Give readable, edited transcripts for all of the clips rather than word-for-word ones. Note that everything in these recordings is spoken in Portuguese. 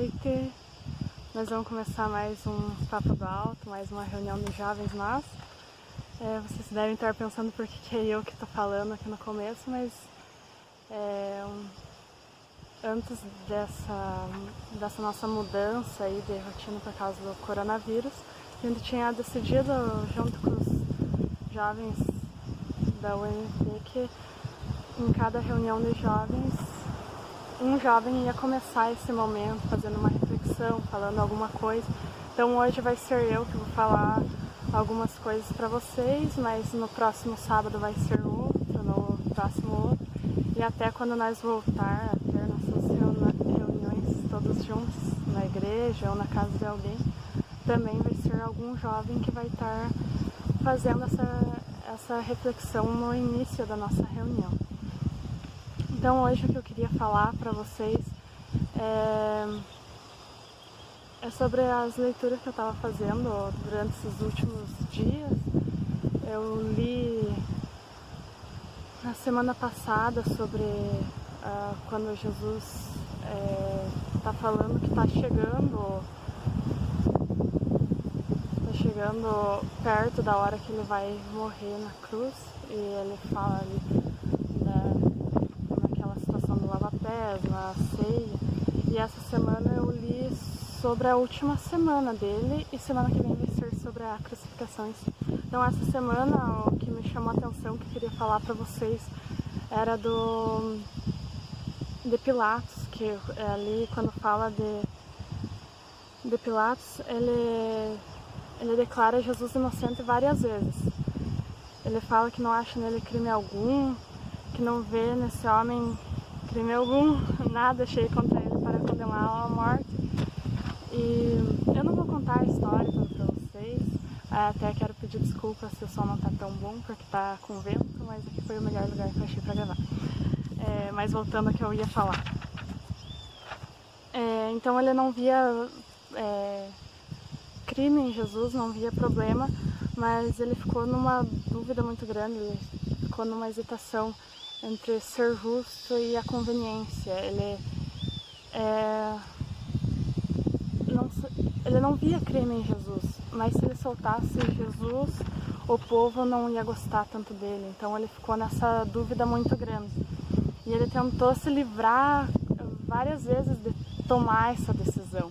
noite. Nós vamos começar mais um Papo do Alto, mais uma reunião de jovens nós. Vocês devem estar pensando por que é eu que estou falando aqui no começo, mas antes dessa nossa mudança aí de rotina por causa do coronavírus, a gente tinha decidido, junto com os jovens da UNP, que em cada reunião de jovens, um jovem ia começar esse momento fazendo uma reflexão, falando alguma coisa. Então hoje vai ser eu que vou falar algumas coisas para vocês, mas no próximo sábado vai ser outro, no próximo outro. E até quando nós voltar a ter nossas reuniões todos juntos na igreja ou na casa de alguém, também vai ser algum jovem que vai estar fazendo essa reflexão no início da nossa reunião. Então hoje o que eu queria falar para vocês é sobre as leituras que eu estava fazendo durante esses últimos dias. Eu li na semana passada sobre quando Jesus está falando que está chegando perto da hora que ele vai morrer na cruz, e ele fala ali naquela situação do lava-pés, na ceia. E essa semana eu li sobre a última semana dele, e semana que vem vai ser sobre a crucificação em si. Então essa semana o que me chamou a atenção, que eu queria falar para vocês, era de Pilatos, que ali quando fala de Pilatos, ele declara Jesus inocente várias vezes. Ele fala que não acha nele crime algum, que não vê nesse homem crime algum, nada achei contra ele para condená-lo à morte. E eu não vou contar a história toda para vocês, até quero pedir desculpas se o som não tá tão bom, porque tá com vento, mas aqui foi o melhor lugar que eu achei para gravar. Mas voltando ao que eu ia falar. Então ele não via crime em Jesus, não via problema, mas ele ficou numa dúvida muito grande, ele ficou numa hesitação entre ser justo e a conveniência. Ele não via crime em Jesus, mas se ele soltasse Jesus, o povo não ia gostar tanto dele. Então ele ficou nessa dúvida muito grande. E ele tentou se livrar várias vezes de tomar essa decisão.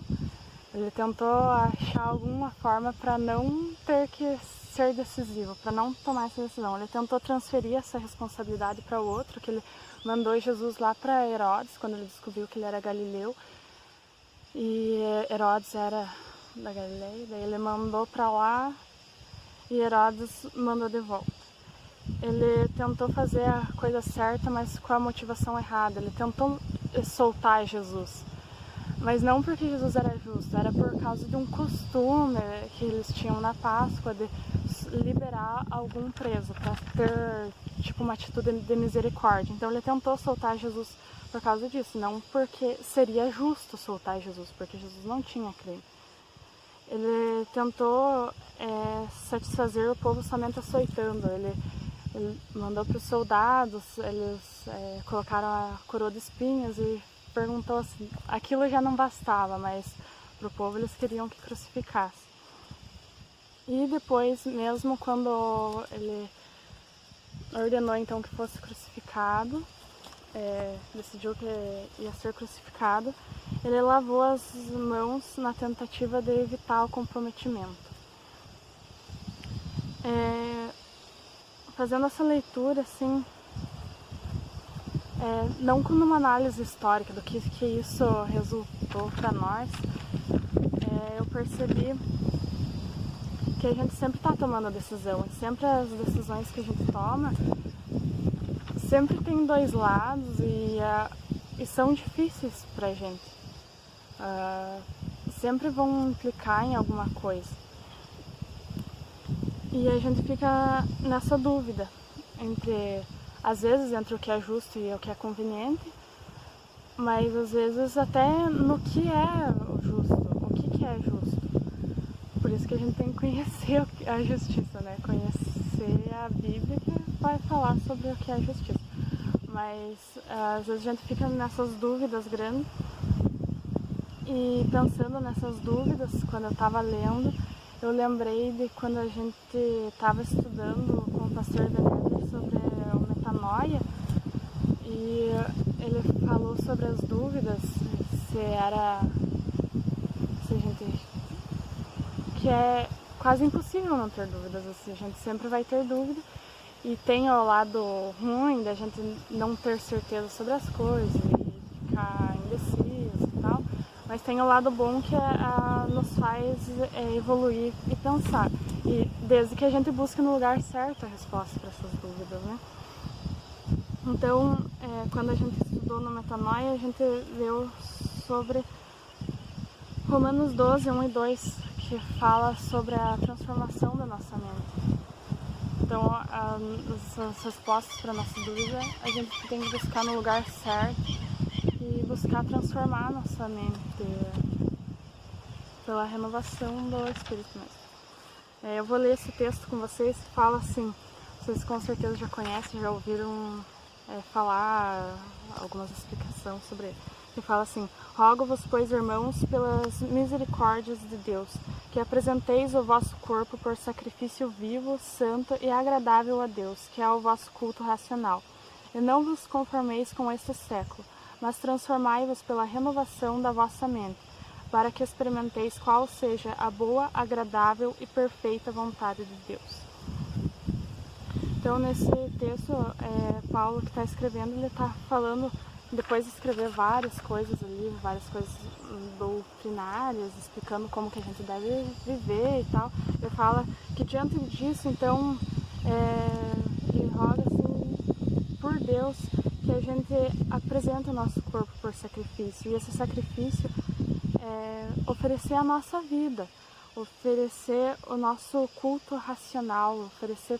Ele tentou achar alguma forma para não ter que ser decisivo, para não tomar essa decisão. Ele tentou transferir essa responsabilidade para o outro, que ele mandou Jesus lá para Herodes, quando ele descobriu que ele era galileu. E Herodes era da Galileia, daí ele mandou para lá e Herodes mandou de volta. Ele tentou fazer a coisa certa, mas com a motivação errada. Ele tentou soltar Jesus, mas não porque Jesus era justo, era por causa de um costume que eles tinham na Páscoa de liberar algum preso para ter tipo uma atitude de misericórdia. Então ele tentou soltar Jesus por causa disso, não porque seria justo soltar Jesus, porque Jesus não tinha crime. Ele tentou satisfazer o povo somente açoitando. Ele mandou para os soldados, eles colocaram a coroa de espinhos e perguntou assim, aquilo já não bastava, mas para o povo eles queriam que crucificasse. E depois, mesmo quando ele ordenou então que fosse crucificado, decidiu que ia ser crucificado, ele lavou as mãos na tentativa de evitar o comprometimento. Fazendo essa leitura, assim, não como uma análise histórica do que isso resultou para nós, eu percebi que a gente sempre está tomando decisão, e sempre as decisões que a gente toma sempre tem dois lados e são difíceis pra gente. Sempre vão implicar em alguma coisa. E a gente fica nessa dúvida, às vezes entre o que é justo e o que é conveniente, mas às vezes até no que é justo, o que é justo. Por isso que a gente tem que conhecer a justiça, né? Conhecer a Bíblia, que vai falar sobre o que é justiça. Mas às vezes a gente fica nessas dúvidas grandes E pensando nessas dúvidas, quando eu estava lendo, eu lembrei de quando a gente estava estudando com o pastor Benéder sobre o metanoia, e ele falou sobre as dúvidas, se a gente, que é quase impossível não ter dúvidas, assim, a gente sempre vai ter dúvida, e tem o lado ruim da gente não ter certeza sobre as coisas e ficar indeciso e tal, mas tem o lado bom que nos faz evoluir e pensar, e desde que a gente busque no lugar certo a resposta para essas dúvidas, né? Então, quando a gente estudou no Metanoia, a gente leu sobre Romanos 12, 1 e 2, que fala sobre a transformação da nossa mente. Então, as respostas para a nossa dúvida, a gente tem que buscar no lugar certo e buscar transformar a nossa mente pela renovação do Espírito mesmo. Eu vou ler esse texto com vocês, que fala assim, vocês com certeza já conhecem, já ouviram falar algumas explicações sobre ele. Que fala assim: rogo-vos, pois, irmãos, pelas misericórdias de Deus, que apresenteis o vosso corpo por sacrifício vivo, santo e agradável a Deus, que é o vosso culto racional. E não vos conformeis com este século, mas transformai-vos pela renovação da vossa mente, para que experimenteis qual seja a boa, agradável e perfeita vontade de Deus. Então, nesse texto, Paulo, que está escrevendo, ele está falando, depois de escrever várias coisas ali, várias coisas doutrinárias, explicando como que a gente deve viver e tal, ele fala que diante disso, então, ele roga assim, por Deus, que a gente apresente o nosso corpo por sacrifício, e esse sacrifício é oferecer a nossa vida, oferecer o nosso culto racional, oferecer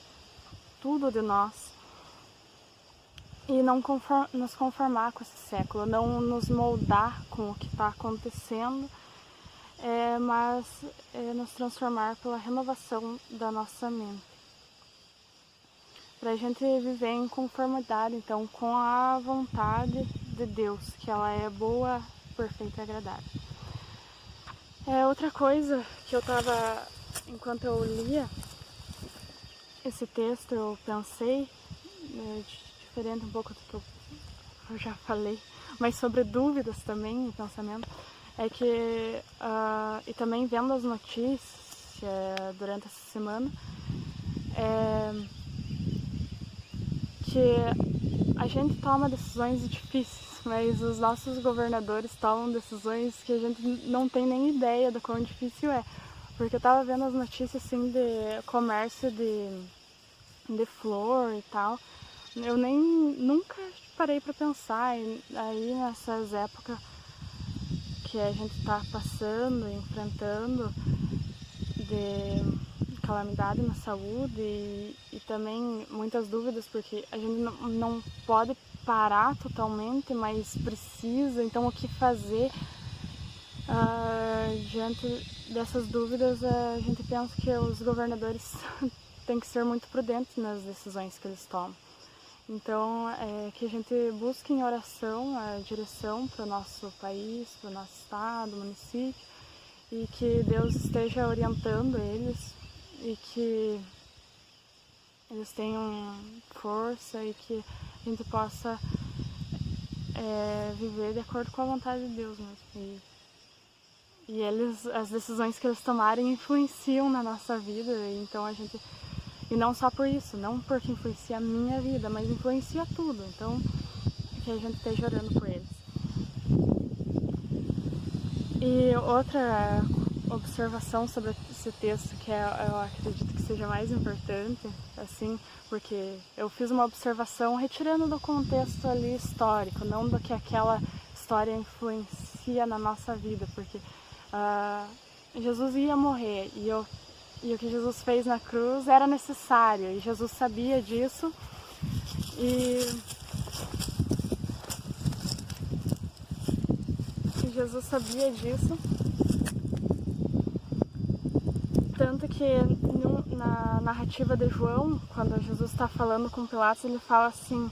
tudo de nós, e não nos conformar com esse século, não nos moldar com o que está acontecendo, mas nos transformar pela renovação da nossa mente, para a gente viver em conformidade, então, com a vontade de Deus, que ela é boa, perfeita e agradável. Outra coisa que eu estava, enquanto eu lia esse texto, eu pensei, diferente um pouco do que eu já falei, mas sobre dúvidas também e pensamento, é que, e também vendo as notícias durante essa semana, que a gente toma decisões difíceis, mas os nossos governadores tomam decisões que a gente não tem nem ideia do quão difícil é. Porque eu tava vendo as notícias assim de comércio de flor e tal. Eu nunca parei pra pensar aí nessas épocas que a gente tá passando, enfrentando de calamidade na saúde e também muitas dúvidas, porque a gente não pode parar totalmente, mas precisa, então o que fazer? Diante dessas dúvidas, a gente pensa que os governadores têm que ser muito prudentes nas decisões que eles tomam. Então, que a gente busque em oração a direção para o nosso país, para o nosso estado, município, e que Deus esteja orientando eles e que eles tenham força e que a gente possa viver de acordo com a vontade de Deus mesmo. E as decisões que eles tomarem influenciam na nossa vida, então a gente... E não só por isso, não porque influencia a minha vida, mas influencia tudo, então que a gente esteja orando por eles. E outra observação sobre esse texto, que eu acredito que seja mais importante, assim, porque eu fiz uma observação retirando do contexto ali histórico, não do que aquela história influencia na nossa vida, porque Jesus ia morrer e o que Jesus fez na cruz era necessário, e Jesus sabia disso, e Jesus sabia disso, tanto que na narrativa de João, quando Jesus está falando com Pilatos, ele fala assim,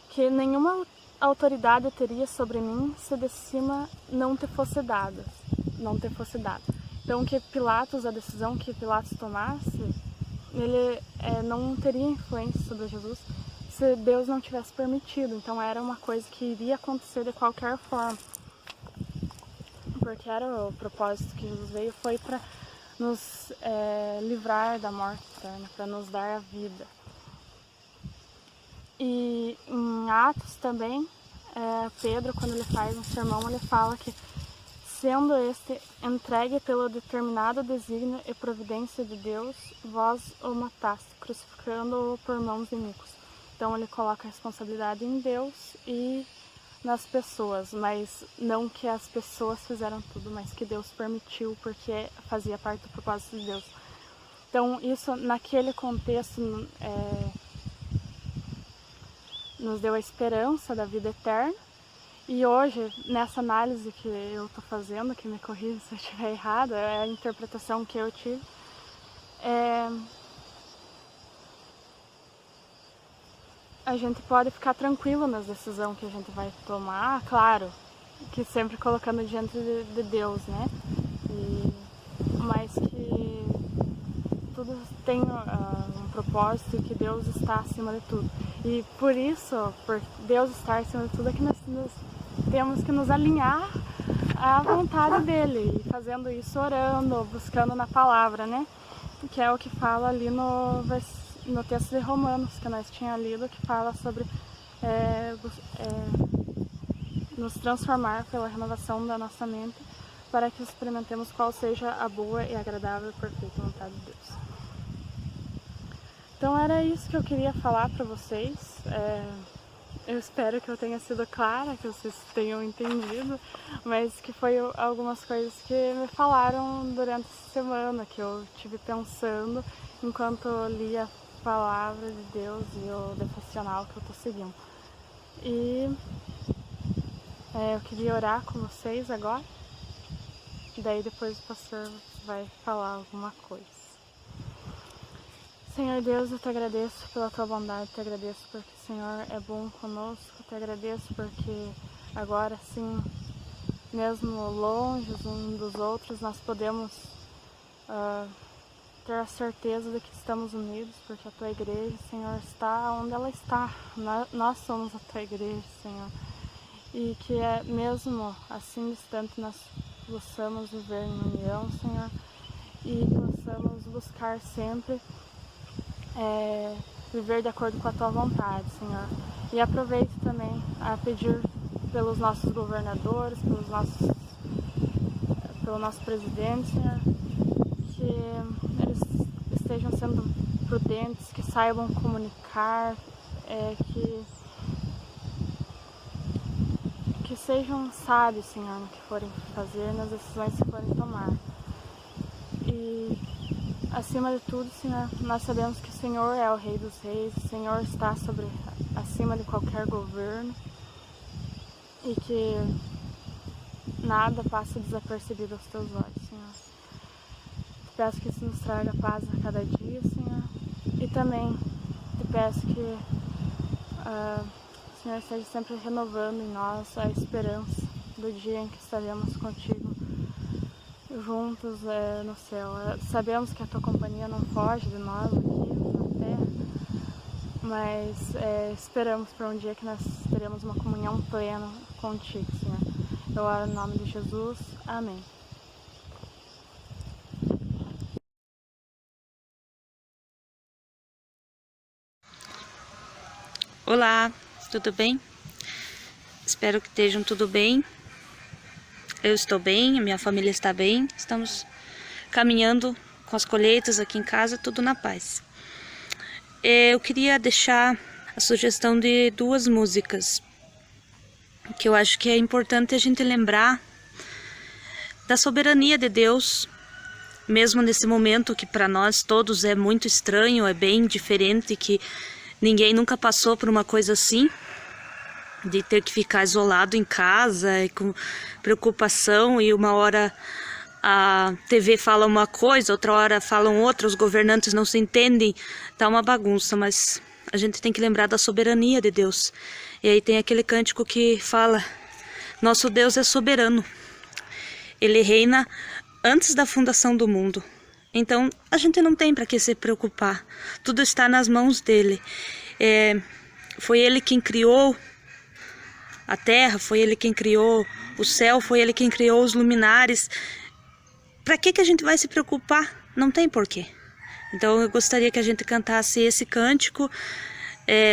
que nenhuma autoridade teria sobre mim se de cima não te fosse dada. Então que Pilatos, a decisão que Pilatos tomasse, ele não teria influência sobre Jesus se Deus não tivesse permitido. Então era uma coisa que iria acontecer de qualquer forma. Porque era o propósito que Jesus veio, foi para nos livrar da morte eterna, para nos dar a vida. E em Atos também, Pedro, quando ele faz um sermão, ele fala que, sendo este entregue pelo determinado desígnio e providência de Deus, vós o mataste, crucificando-o por mãos iníquas. Então ele coloca a responsabilidade em Deus e nas pessoas, mas não que as pessoas fizeram tudo, mas que Deus permitiu, porque fazia parte do propósito de Deus. Então isso, naquele contexto, nos deu a esperança da vida eterna. E hoje, nessa análise que eu estou fazendo, que me corrija se eu estiver errada, é a interpretação que eu tive, a gente pode ficar tranquilo nas decisões que a gente vai tomar, claro, que sempre colocando diante de Deus, né? Mas que tudo tem um propósito e que Deus está acima de tudo. E por isso, por Deus estar acima de tudo, é que nós temos que nos alinhar à vontade dele, e fazendo isso orando, buscando na palavra, né? Que é o que fala ali no texto de Romanos, que nós tínhamos lido, que fala sobre nos transformar pela renovação da nossa mente, para que experimentemos qual seja a boa e agradável e perfeita vontade de Deus. Então era isso que eu queria falar para vocês. Eu espero que eu tenha sido clara, que vocês tenham entendido, mas que foi algumas coisas que me falaram durante essa semana, que eu estive pensando enquanto eu lia a palavra de Deus e o devocional que eu estou seguindo. E eu queria orar com vocês agora, daí depois o pastor vai falar alguma coisa. Senhor Deus, eu te agradeço pela tua bondade, te agradeço porque o Senhor é bom conosco, te agradeço porque agora sim, mesmo longe uns dos outros, nós podemos ter a certeza de que estamos unidos, porque a tua igreja, Senhor, está onde ela está. Nós somos a tua igreja, Senhor. E que mesmo assim distante nós possamos viver em união, Senhor, e possamos buscar sempre viver de acordo com a tua vontade, Senhor. E aproveito também a pedir pelos nossos governadores, pelo nosso presidente, Senhor, que eles estejam sendo prudentes, que saibam comunicar, que sejam sábios, Senhor, no que forem fazer, nas decisões que forem tomar. E acima de tudo, Senhor, nós sabemos que o Senhor é o Rei dos Reis, o Senhor está acima de qualquer governo e que nada passa desapercebido aos teus olhos, Senhor. Te peço que isso nos traga paz a cada dia, Senhor, e também te peço que o Senhor esteja sempre renovando em nós a esperança do dia em que estaremos contigo juntos no céu. Sabemos que a tua companhia não foge de nós aqui na terra, mas esperamos por um dia que nós teremos uma comunhão plena contigo, Senhor. Eu oro em nome de Jesus. Amém. Olá, tudo bem? Espero que estejam tudo bem. Eu estou bem, a minha família está bem. Estamos caminhando com as colheitas aqui em casa, tudo na paz. Eu queria deixar a sugestão de 2 músicas, que eu acho que é importante a gente lembrar da soberania de Deus, mesmo nesse momento que para nós todos é muito estranho, é bem diferente, que ninguém nunca passou por uma coisa assim, de ter que ficar isolado em casa e com preocupação, e uma hora a TV fala uma coisa, outra hora falam outra, os governantes não se entendem, tá uma bagunça, mas a gente tem que lembrar da soberania de Deus. E aí tem aquele cântico que fala: nosso Deus é soberano. Ele reina antes da fundação do mundo. Então a gente não tem para que se preocupar. Tudo está nas mãos dele. Foi ele quem criou a terra, foi ele quem criou o céu, foi ele quem criou os luminares. Para que a gente vai se preocupar? Não tem porquê. Então eu gostaria que a gente cantasse esse cântico,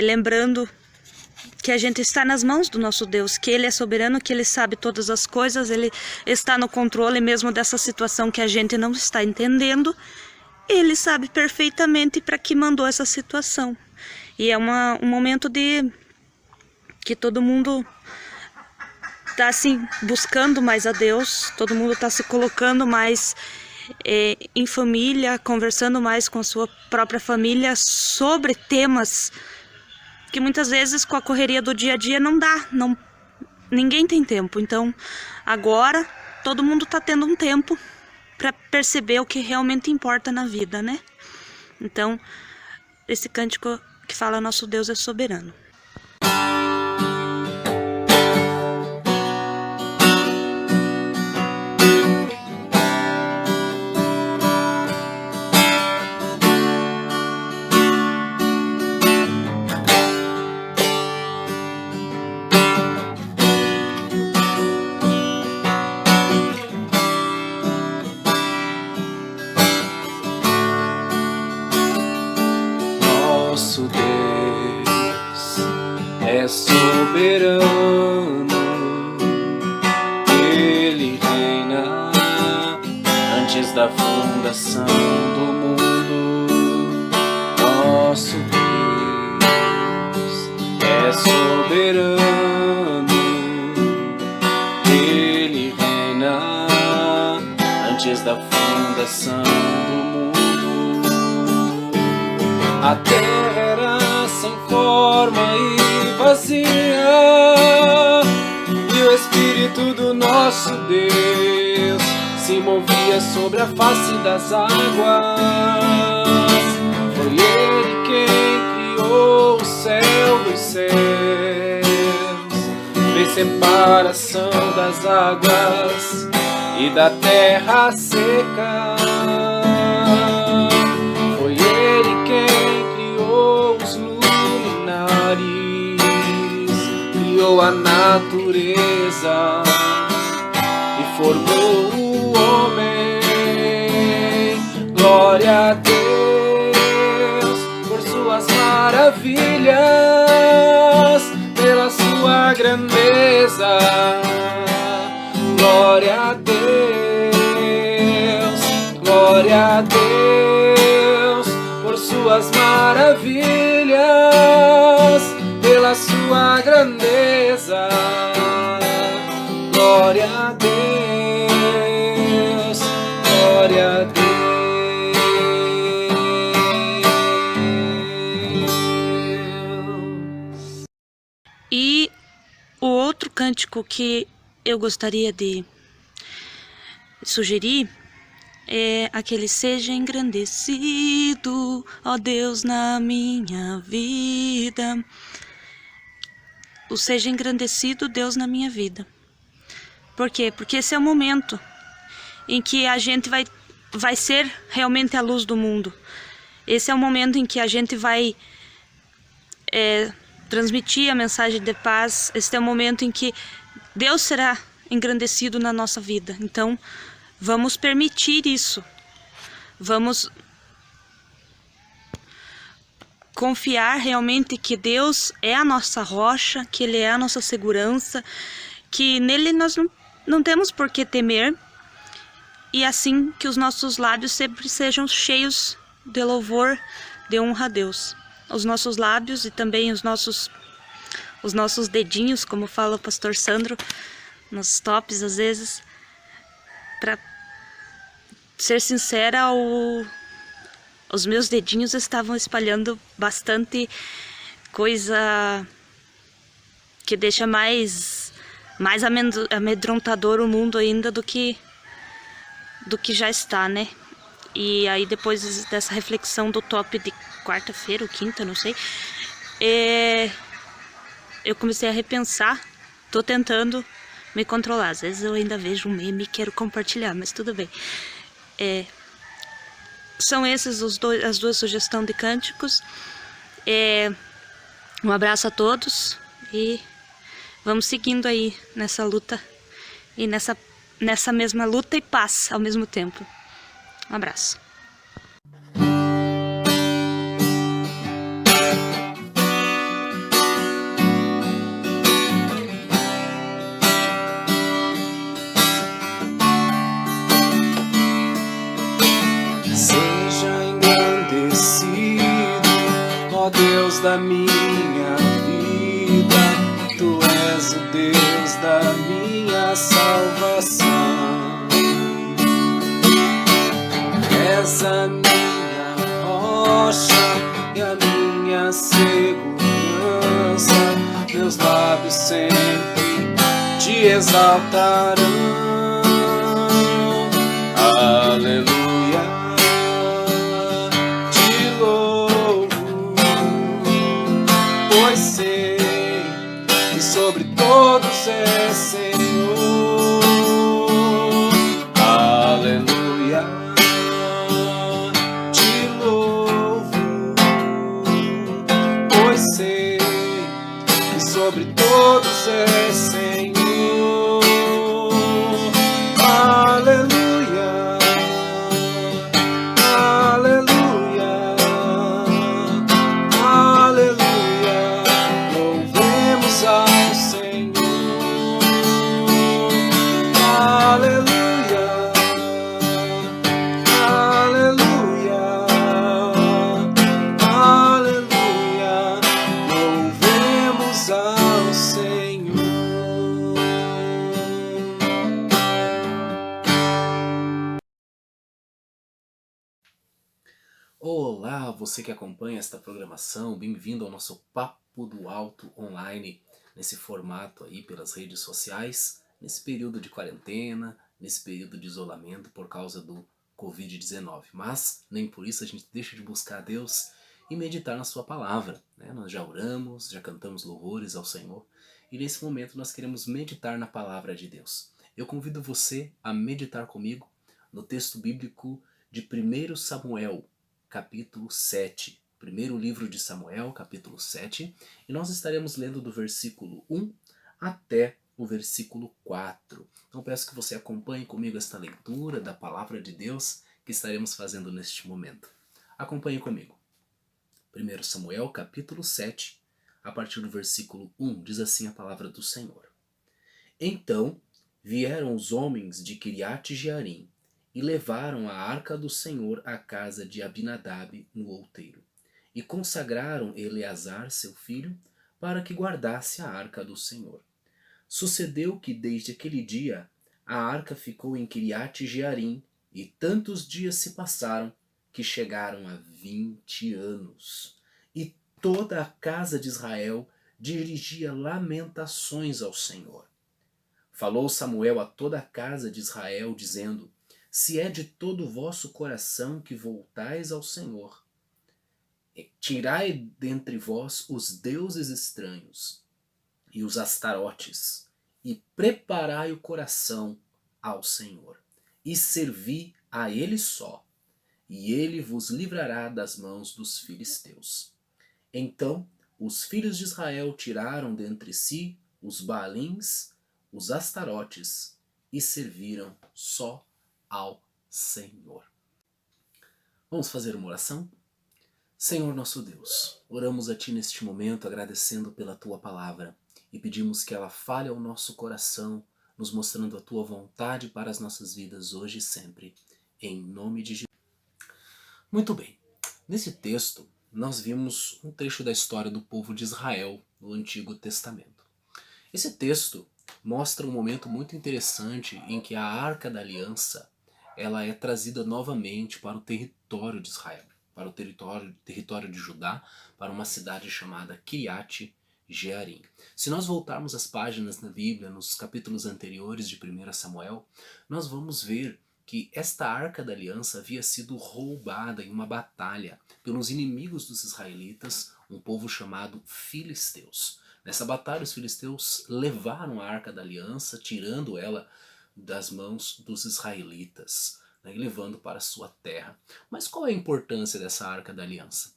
lembrando que a gente está nas mãos do nosso Deus, que Ele é soberano, que Ele sabe todas as coisas, Ele está no controle mesmo dessa situação que a gente não está entendendo. Ele sabe perfeitamente para que mandou essa situação. E é um momento de que todo mundo está assim, buscando mais a Deus, todo mundo está se colocando mais em família, conversando mais com a sua própria família sobre temas que muitas vezes com a correria do dia a dia não dá, ninguém tem tempo. Então agora todo mundo está tendo um tempo para perceber o que realmente importa na vida, né? Então esse cântico que fala nosso Deus é soberano. Nosso Deus é soberano, Ele reina antes da fundação do mundo. Nosso Deus é soberano, Ele reina antes da fundação do mundo. A terra era sem forma e vazia, e o Espírito do nosso Deus se movia sobre a face das águas. Foi Ele quem criou o céu dos céus, fez separação das águas e da terra seca. Foi Ele quem criou os luminares, criou a natureza e formou o homem. Glória a Deus por suas maravilhas, pela sua grandeza. Glória a Deus, glória a Deus por suas maravilhas, pela sua grandeza. Glória a Deus, glória a Deus. E o outro cântico que eu gostaria de sugerir é aquele: seja engrandecido, ó Deus, na minha vida. O seja engrandecido, Deus, na minha vida. Por quê? Porque esse é o momento em que a gente vai ser realmente a luz do mundo. Esse é o momento em que a gente vai transmitir a mensagem de paz. Esse é o momento em que Deus será engrandecido na nossa vida. Então, vamos permitir isso. Vamos confiar realmente que Deus é a nossa rocha, que Ele é a nossa segurança, que nele nós não temos por que temer. E assim que os nossos lábios sempre sejam cheios de louvor, de honra a Deus. Os nossos lábios e também os nossos dedinhos, como fala o pastor Sandro, nos tops às vezes. Para ser sincera, os meus dedinhos estavam espalhando bastante coisa que deixa mais amedrontador o mundo ainda do que já está, né? E aí depois dessa reflexão do top de quarta-feira ou quinta, não sei, eu comecei a repensar, tô tentando me controlar. Às vezes eu ainda vejo um meme e quero compartilhar, mas tudo bem. São esses as duas sugestões de cânticos. Um abraço a todos e vamos seguindo aí nessa luta e nessa mesma luta e paz ao mesmo tempo. Um abraço. Seja engrandecido, ó Deus da minha vida, Tu és o Deus da minha salvação. És a minha rocha e a minha segurança, meus lábios sempre te exaltarão. Aleluia, te louvo, pois sei que sobre todos é Senhor. Aleluia, te louvo, pois sei que sobre todos é Senhor. Aleluia, aleluia, aleluia, louvemos ao Senhor. Aleluia, aleluia, aleluia, louvemos ao Senhor. Olá, você que acompanha esta programação, bem-vindo ao nosso Papo do Alto online, nesse formato aí pelas redes sociais, nesse período de quarentena, nesse período de isolamento por causa do Covid-19. Mas nem por isso a gente deixa de buscar a Deus e meditar na sua palavra, né? Nós já oramos, já cantamos louvores ao Senhor e nesse momento nós queremos meditar na palavra de Deus. Eu convido você a meditar comigo no texto bíblico de 1 Samuel, capítulo 7, primeiro livro de Samuel, capítulo 7, e nós estaremos lendo do versículo 1 até o versículo 4. Então peço que você acompanhe comigo esta leitura da palavra de Deus que estaremos fazendo neste momento. Acompanhe comigo. 1 Samuel, capítulo 7, a partir do versículo 1, diz assim a palavra do Senhor. Então vieram os homens de Quiriate-Jearim e levaram a arca do Senhor à casa de Abinadab no outeiro, e consagraram Eleazar, seu filho, para que guardasse a arca do Senhor. Sucedeu que desde aquele dia a arca ficou em Quiriate-Jearim, e tantos dias se passaram que chegaram a 20 anos. E toda a casa de Israel dirigia lamentações ao Senhor. Falou Samuel a toda a casa de Israel, dizendo: se é de todo o vosso coração que voltais ao Senhor, tirai dentre vós os deuses estranhos e os astarotes, e preparai o coração ao Senhor, e servi a Ele só, e Ele vos livrará das mãos dos filisteus. Então os filhos de Israel tiraram dentre si os Baalins, os astarotes, e serviram só ao Senhor. Vamos fazer uma oração? Senhor nosso Deus, oramos a Ti neste momento agradecendo pela Tua palavra e pedimos que ela fale ao nosso coração, nos mostrando a Tua vontade para as nossas vidas hoje e sempre, em nome de Jesus. Muito bem, nesse texto nós vimos um trecho da história do povo de Israel no Antigo Testamento. Esse texto mostra um momento muito interessante em que a Arca da Aliança ela é trazida novamente para o território de Israel, para o território de Judá, para uma cidade chamada Quiriate-Jearim. Se nós voltarmos às páginas na Bíblia, nos capítulos anteriores de 1 Samuel, nós vamos ver que esta Arca da Aliança havia sido roubada em uma batalha pelos inimigos dos israelitas, um povo chamado filisteus. Nessa batalha, os filisteus levaram a Arca da Aliança, tirando ela das mãos dos israelitas, né, e levando para a sua terra. Mas qual é a importância dessa Arca da Aliança?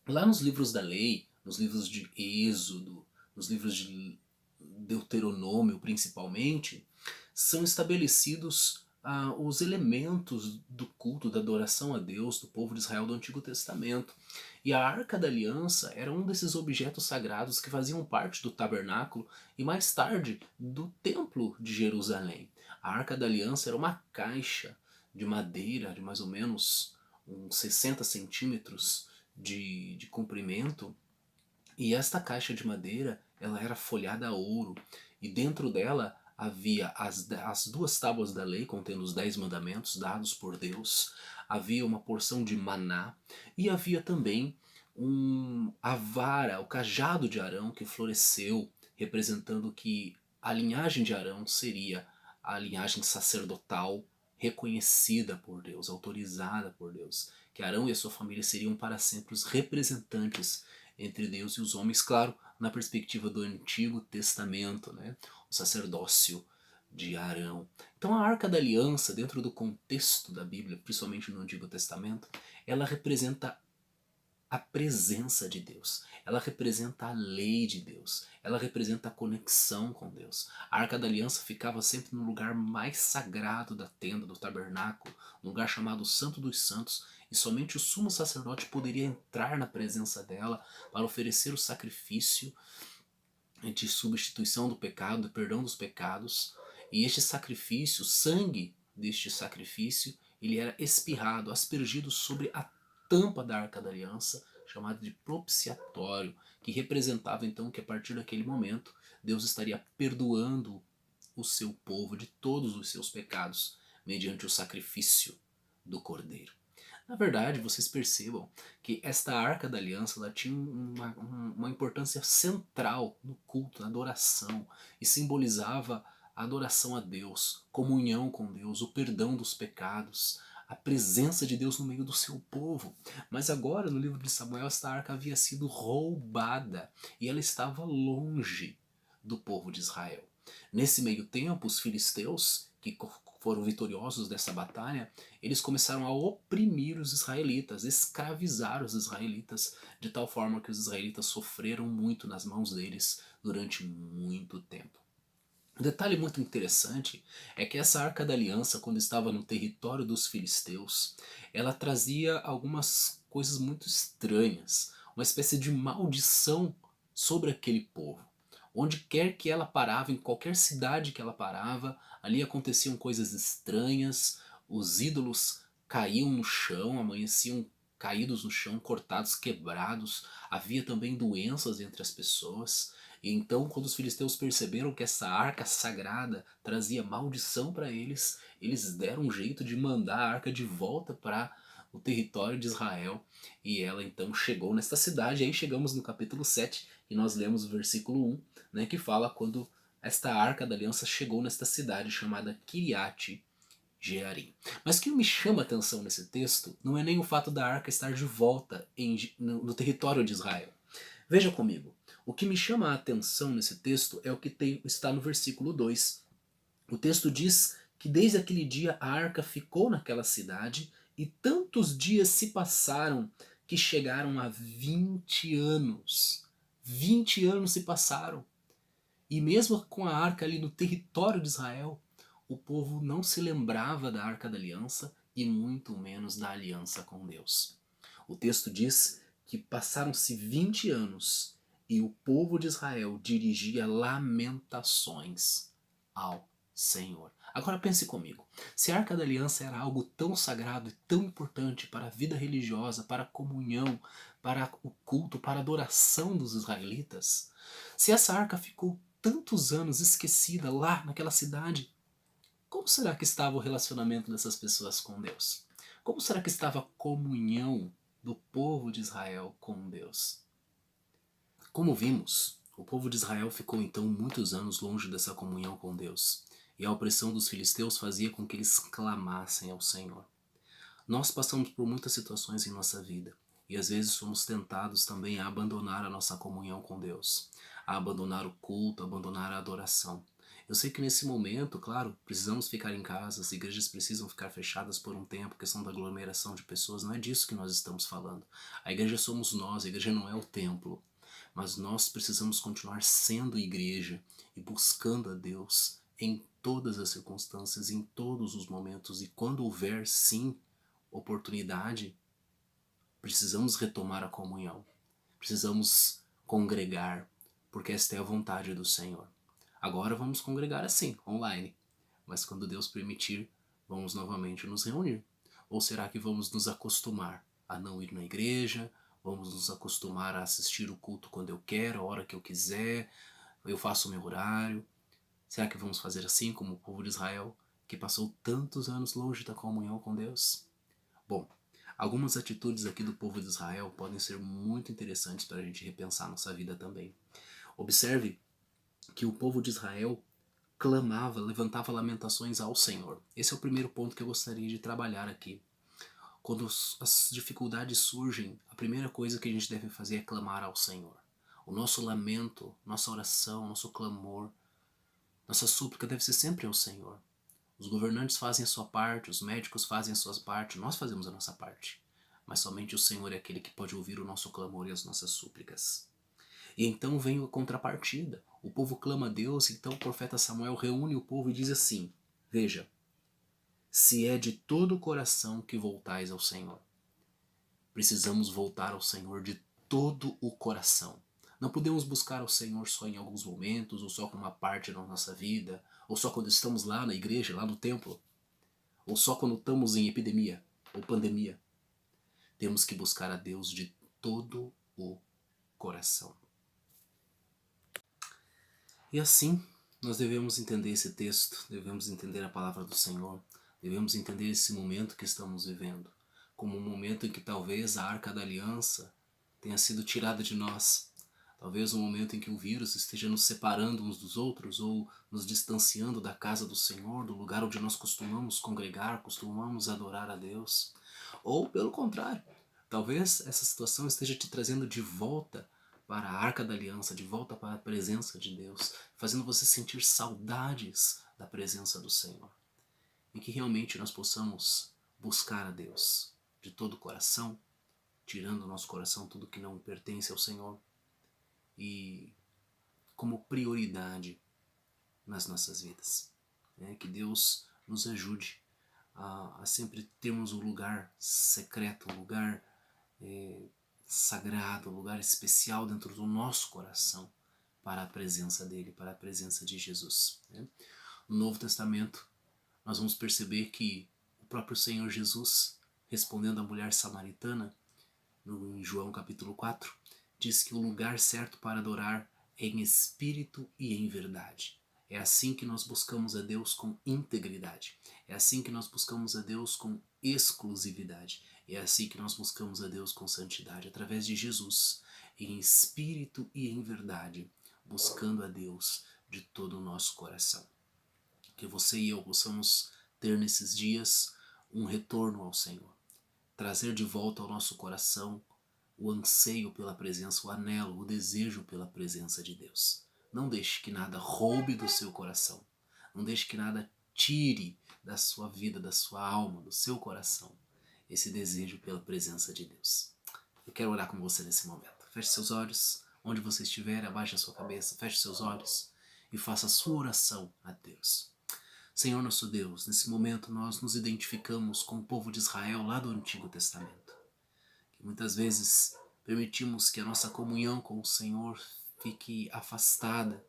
Lá nos livros da lei, nos livros de Êxodo, nos livros de Deuteronômio principalmente, são estabelecidos os elementos do culto, da adoração a Deus do povo de Israel do Antigo Testamento. E a Arca da Aliança era um desses objetos sagrados que faziam parte do tabernáculo e mais tarde do Templo de Jerusalém. A Arca da Aliança era uma caixa de madeira de mais ou menos uns 60 centímetros de comprimento, e esta caixa de madeira ela era folhada a ouro, e dentro dela havia as 2 tábuas da lei contendo os 10 mandamentos dados por Deus, havia uma porção de maná e havia também a vara, o cajado de Arão que floresceu, representando que a linhagem de Arão seria a linhagem sacerdotal reconhecida por Deus, autorizada por Deus, que Arão e a sua família seriam para sempre os representantes entre Deus e os homens, claro, na perspectiva do Antigo Testamento, né? O sacerdócio de Arão. Então a Arca da Aliança, dentro do contexto da Bíblia, principalmente no Antigo Testamento, ela representa a presença de Deus, ela representa a lei de Deus, ela representa a conexão com Deus. A Arca da Aliança ficava sempre no lugar mais sagrado da tenda, do tabernáculo, no lugar chamado Santo dos Santos, e somente o sumo sacerdote poderia entrar na presença dela para oferecer o sacrifício de substituição do pecado, de perdão dos pecados. E este sacrifício, o sangue deste sacrifício, ele era espirrado, aspergido sobre a tampa da Arca da Aliança, chamada de propiciatório, que representava então que a partir daquele momento Deus estaria perdoando o seu povo de todos os seus pecados mediante o sacrifício do Cordeiro. Na verdade, vocês percebam que esta Arca da Aliança ela tinha uma importância central no culto, na adoração, e simbolizava a adoração a Deus, comunhão com Deus, o perdão dos pecados, a presença de Deus no meio do seu povo. Mas agora, no livro de Samuel, esta arca havia sido roubada e ela estava longe do povo de Israel. Nesse meio tempo, os filisteus, que foram vitoriosos dessa batalha, eles começaram a oprimir os israelitas, escravizar os israelitas, de tal forma que os israelitas sofreram muito nas mãos deles durante muito tempo. Um detalhe muito interessante é que essa Arca da Aliança, quando estava no território dos filisteus, ela trazia algumas coisas muito estranhas, uma espécie de maldição sobre aquele povo. Onde quer que ela parava, em qualquer cidade que ela parava, ali aconteciam coisas estranhas, os ídolos caíam no chão, amanheciam caídos no chão, cortados, quebrados, havia também doenças entre as pessoas. E então, quando os filisteus perceberam que essa arca sagrada trazia maldição para eles, eles deram um jeito de mandar a arca de volta para o território de Israel, e ela então chegou nesta cidade. Aí chegamos no capítulo 7, e nós lemos o versículo 1, né, que fala quando esta arca da aliança chegou nesta cidade chamada Kiriat Jearim. Mas o que me chama a atenção nesse texto não é nem o fato da arca estar de volta no território de Israel. Veja comigo, o que me chama a atenção nesse texto é o que está no versículo 2. O texto diz que desde aquele dia a arca ficou naquela cidade e tantos dias se passaram que chegaram a 20 anos. 20 anos se passaram. E mesmo com a arca ali no território de Israel, o povo não se lembrava da Arca da Aliança e muito menos da aliança com Deus. O texto diz que passaram-se 20 anos e o povo de Israel dirigia lamentações ao Senhor. Agora pense comigo, se a Arca da Aliança era algo tão sagrado e tão importante para a vida religiosa, para a comunhão, para o culto, para a adoração dos israelitas, se essa arca ficou tantos anos esquecida lá naquela cidade, como será que estava o relacionamento dessas pessoas com Deus? Como será que estava a comunhão do povo de Israel com Deus? Como vimos, o povo de Israel ficou então muitos anos longe dessa comunhão com Deus, e a opressão dos filisteus fazia com que eles clamassem ao Senhor. Nós passamos por muitas situações em nossa vida, E às vezes somos tentados também a abandonar a nossa comunhão com Deus, a abandonar o culto, a abandonar a adoração. Eu sei que nesse momento, claro, precisamos ficar em casa, as igrejas precisam ficar fechadas por um tempo, questão da aglomeração de pessoas, não é disso que nós estamos falando. A igreja somos nós, a igreja não é o templo, mas nós precisamos continuar sendo igreja e buscando a Deus em todas as circunstâncias, em todos os momentos, e quando houver sim oportunidade, precisamos retomar a comunhão, precisamos congregar, porque esta é a vontade do Senhor. Agora vamos congregar assim, online, mas quando Deus permitir, vamos novamente nos reunir. Ou será que vamos nos acostumar a não ir na igreja, vamos nos acostumar a assistir o culto quando eu quero, a hora que eu quiser, eu faço o meu horário? Será que vamos fazer assim como o povo de Israel, que passou tantos anos longe da comunhão com Deus? Bom, algumas atitudes aqui do povo de Israel podem ser muito interessantes para a gente repensar nossa vida também. Observe que o povo de Israel clamava, levantava lamentações ao Senhor. Esse é o primeiro ponto que eu gostaria de trabalhar aqui. Quando as dificuldades surgem, a primeira coisa que a gente deve fazer é clamar ao Senhor. O nosso lamento, nossa oração, nosso clamor, nossa súplica deve ser sempre ao Senhor. Os governantes fazem a sua parte, os médicos fazem a sua parte, nós fazemos a nossa parte. Mas somente o Senhor é aquele que pode ouvir o nosso clamor e as nossas súplicas. E então vem a contrapartida. O povo clama a Deus, então o profeta Samuel reúne o povo e diz assim: veja, se é de todo o coração que voltais ao Senhor. Precisamos voltar ao Senhor de todo o coração. Não podemos buscar ao Senhor só em alguns momentos, ou só com uma parte da nossa vida, ou só quando estamos lá na igreja, lá no templo, ou só quando estamos em epidemia ou pandemia. Temos que buscar a Deus de todo o coração. E assim, nós devemos entender esse texto, devemos entender a palavra do Senhor, devemos entender esse momento que estamos vivendo, como um momento em que talvez a Arca da Aliança tenha sido tirada de nós, talvez um momento em que o vírus esteja nos separando uns dos outros ou nos distanciando da casa do Senhor, do lugar onde nós costumamos congregar, costumamos adorar a Deus. Ou, pelo contrário, talvez essa situação esteja te trazendo de volta para a Arca da Aliança, de volta para a presença de Deus, fazendo você sentir saudades da presença do Senhor. E que realmente nós possamos buscar a Deus de todo o coração, tirando do nosso coração tudo que não pertence ao Senhor, e como prioridade nas nossas vidas. Que Deus nos ajude a sempre termos um lugar secreto, um lugar sagrado, um lugar especial dentro do nosso coração para a presença dele, para a presença de Jesus. No Novo Testamento, nós vamos perceber que o próprio Senhor Jesus, respondendo à mulher samaritana, em João capítulo 4, diz que o lugar certo para adorar é em espírito e em verdade. É assim que nós buscamos a Deus com integridade. É assim que nós buscamos a Deus com exclusividade. É assim que nós buscamos a Deus com santidade, através de Jesus, em espírito e em verdade, buscando a Deus de todo o nosso coração. Que você e eu possamos ter nesses dias um retorno ao Senhor, trazer de volta ao nosso coração o anseio pela presença, o anelo, o desejo pela presença de Deus. Não deixe que nada roube do seu coração. Não deixe que nada tire da sua vida, da sua alma, do seu coração, esse desejo pela presença de Deus. Eu quero orar com você nesse momento. Feche seus olhos, onde você estiver, abaixe a sua cabeça, feche seus olhos e faça a sua oração a Deus. Senhor nosso Deus, nesse momento nós nos identificamos com o povo de Israel lá do Antigo Testamento. Muitas vezes permitimos que a nossa comunhão com o Senhor fique afastada,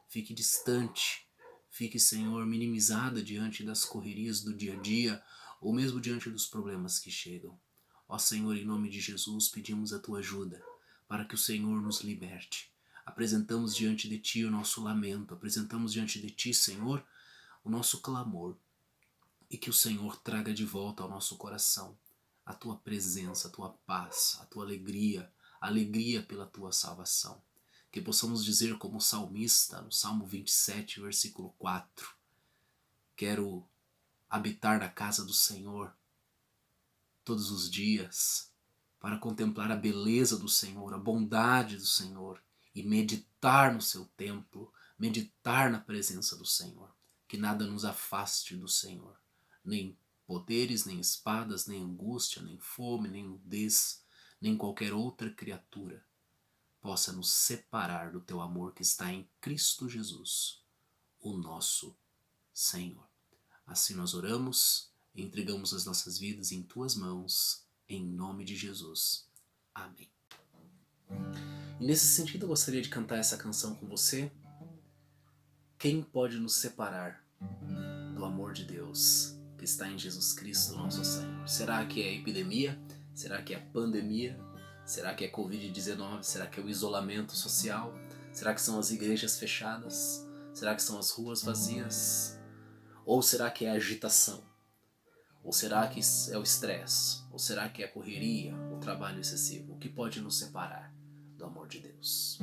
fique distante, fique, Senhor, minimizada diante das correrias do dia a dia ou mesmo diante dos problemas que chegam. Ó Senhor, em nome de Jesus, pedimos a Tua ajuda para que o Senhor nos liberte. Apresentamos diante de Ti o nosso lamento, apresentamos diante de Ti, Senhor, o nosso clamor, e que o Senhor traga de volta ao nosso coração a Tua presença, a Tua paz, a Tua alegria, a alegria pela Tua salvação. Que possamos dizer como o salmista, no Salmo 27, versículo 4, quero habitar na casa do Senhor todos os dias, para contemplar a beleza do Senhor, a bondade do Senhor e meditar no seu templo, meditar na presença do Senhor. Que nada nos afaste do Senhor, nem poderes, nem espadas, nem angústia, nem fome, nem nudez, nem qualquer outra criatura possa nos separar do teu amor que está em Cristo Jesus, o nosso Senhor. Assim nós oramos e entregamos as nossas vidas em tuas mãos, em nome de Jesus. Amém. E nesse sentido eu gostaria de cantar essa canção com você. Quem pode nos separar do amor de Deus que está em Jesus Cristo, nosso Senhor? Será que é a epidemia? Será que é a pandemia? Será que é Covid-19? Será que é o isolamento social? Será que são as igrejas fechadas? Será que são as ruas vazias? Ou será que é a agitação? Ou será que é o estresse? Ou será que é a correria, o trabalho excessivo? O que pode nos separar do amor de Deus?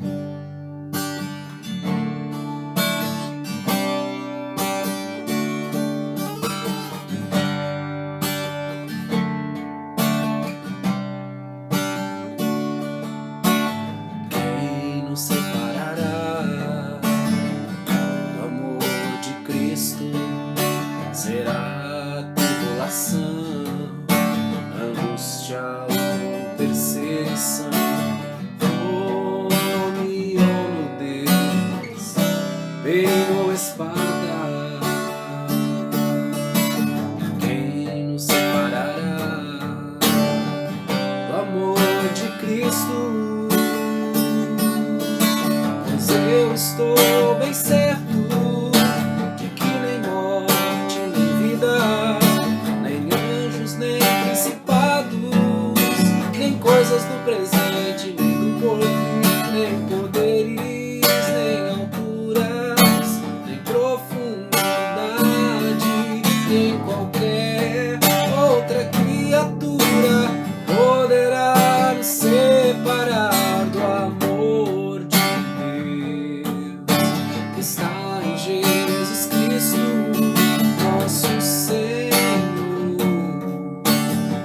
Quem nos separará do amor de Cristo? Será a tribulação, angústia ou perseguição, fome ou nudez, perigo ou espada? Quem nos separará do amor de Cristo? Pois eu estou bem certo de que nem morte, nem vida, nem anjos, nem principados, nem coisas do presente, nem do porvir, nem poderes, nem alturas, nem profundidade, nem qualquer outra criatura poderá nos separar do amor de Deus que está em Jesus Cristo, nosso Senhor,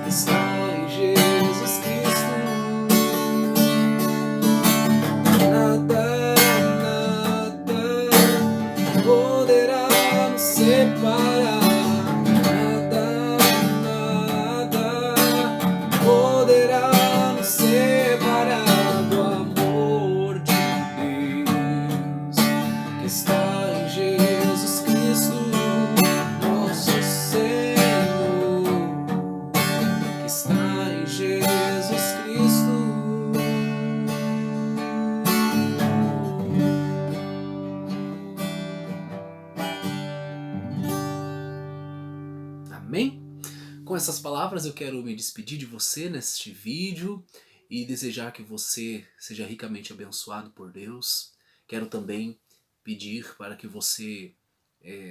que está em Jesus Cristo. Nada, nada poderá nos separar. Nada, nada poderá nos separar do amor de Deus que está em Jesus Cristo, nosso Senhor, que está em Jesus Cristo. Amém? Com essas palavras eu quero me despedir de você neste vídeo e desejar que você seja ricamente abençoado por Deus. Quero também pedir para que você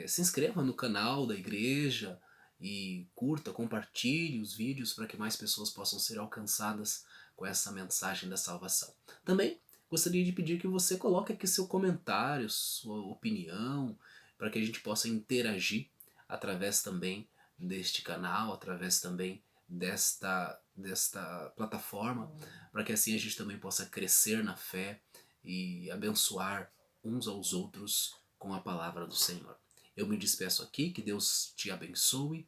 se inscreva no canal da igreja e curta, compartilhe os vídeos para que mais pessoas possam ser alcançadas com essa mensagem da salvação. Também gostaria de pedir que você coloque aqui seu comentário, sua opinião, para que a gente possa interagir através também deste canal, através também desta plataforma, para que assim a gente também possa crescer na fé e abençoar uns aos outros com a palavra do Senhor. Eu me despeço aqui, que Deus te abençoe.